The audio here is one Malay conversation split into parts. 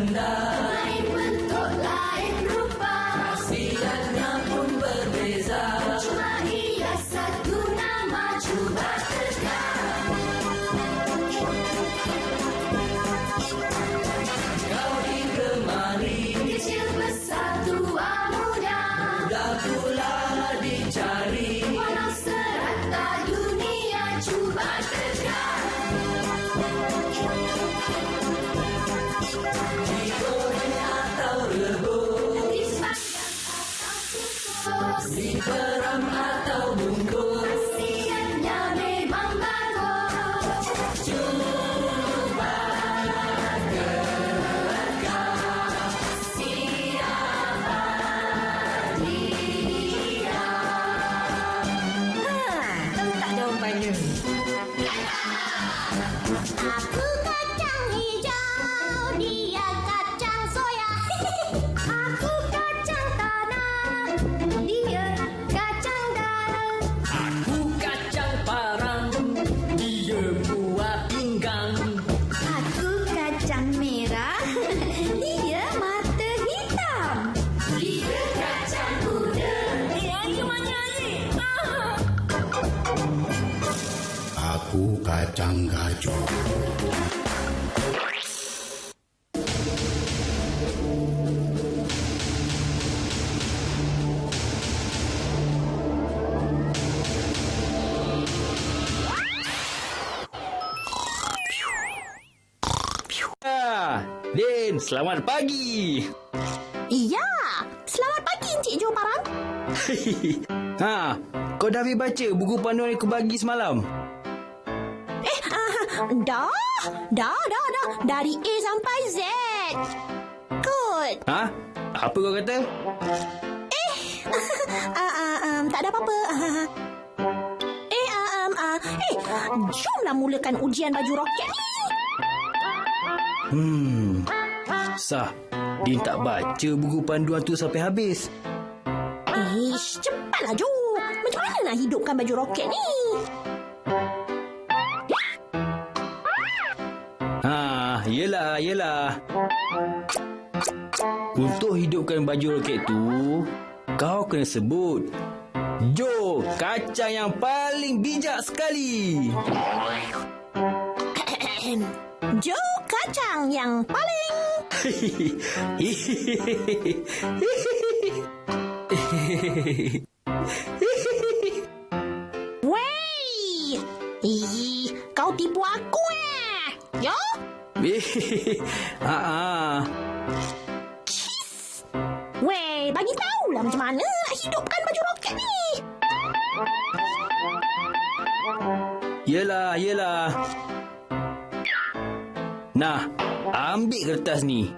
benda, lain bentuk, lain rupa, khasiatnya pun berbeza. cuma ia satu nama, cuba tegak. Kau digemari, Kecil besar tua muda, mudah pula dicari. walau serata dunia, cuba tegak. Digoreng atau rebus, Dipanggang atau kukus, diperam atau bungkus, khasiatnya memang bagus. cuba Tak jawapannya. Aku kacang hijau, dia kacang soya. Aku kacang tanah, dia kacang darah. Aku kacang parang, dia buah pinggang. Aku kacang merah, dia mata hitam. Dia kacang kuda, dia menyanyi. Aku kacang gajah. Din, selamat pagi. Iya, selamat pagi Encik Joparan. Kau dah habis baca buku panduan yang aku bagi semalam? Dah. Dari A sampai Z. Good. Apa kau kata? Tak ada apa-apa. Jomlah mulakan ujian baju roket ni. Sah, Din tak baca buku panduan tu sampai habis. Cepatlah Jo. Macam mana nak hidupkan baju roket ni? Yelah. Untuk hidupkan baju roket tu, kau kena sebut Jo, kacang yang paling bijak sekali. Jo, kacang yang paling... Wey! Kau tipu aku Jo? Wey, bagi tahulah macam mana nak hidupkan baju roket ni. Yelah. Nah, ambil kertas ni.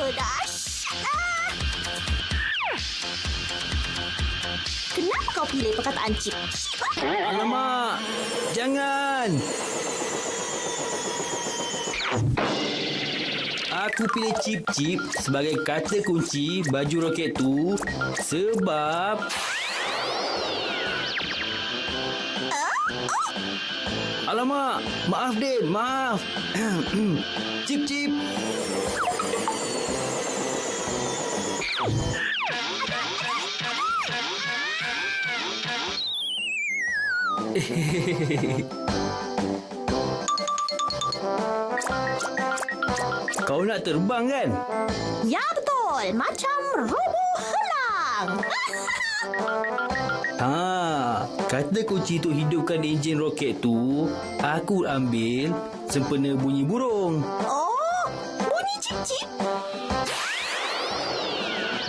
Dahsyatlah. Kenapa kau pilih perkataan cip? Alamak, jangan. Aku pilih cip-cip sebagai kata kunci baju roket tu sebab... Alamak, maaf Din, maaf. Cip-cip. Kau nak terbang kan? Ya betul, macam roboh helai. terbang. Kata kunci untuk hidupkan enjin roket tu, aku ambil sempena bunyi burung. Oh, bunyi cip-cip.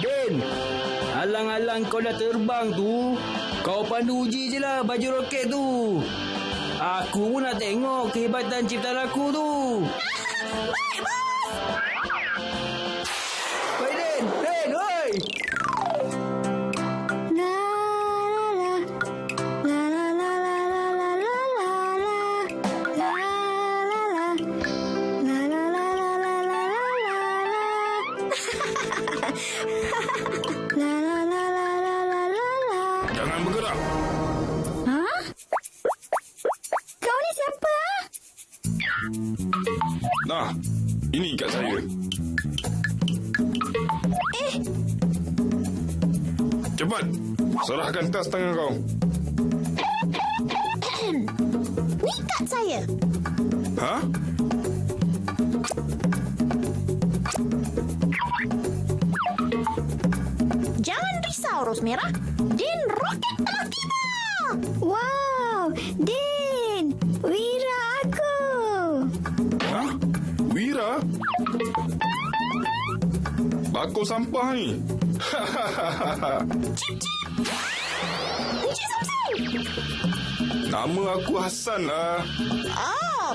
Din, alang-alang kau dah terbang tu, kau pandu uji je lah baju roket tu. Aku pun nak tengok kehebatan ciptaan aku tu. Baik, bos. Oi, Din! Din, oi! Jangan bergerak. Ha? Kau ni siapa? Nah, ini kat saya. Cepat, serahkan tas tangan kau. Ni kat saya. Ha? Jangan risau, Ros Merah. Din roket telah tiba. Wow, Din. Wira aku. Ha? Wira? Bakul sampah ni. Cip-cip. Encik Samsung. Nama aku Hassan lah. Oh.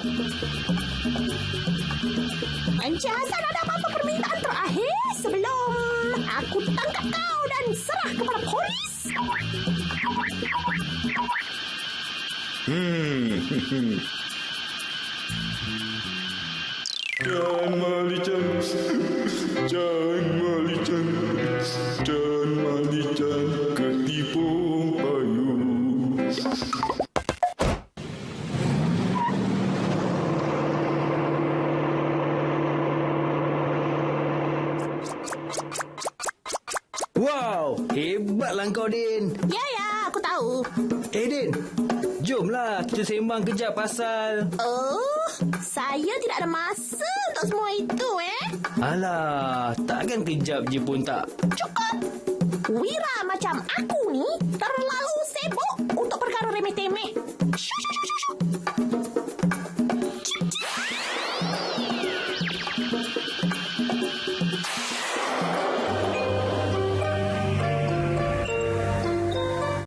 Encik Hassan ada apa-apa permintaan terakhir sebelum aku tangkap kau dan serah kepada polis? Jan Malijan, Jan Malijan, Jan Malijan, ketipu payu. Wow, hebatlah kau, Din. Ya, aku tahu. Din, jomlah kita sembang kejap pasal... Oh, saya tidak ada masa untuk semua itu, Alah, takkan kejap je pun tak? Cukup. Wira macam aku ni terlalu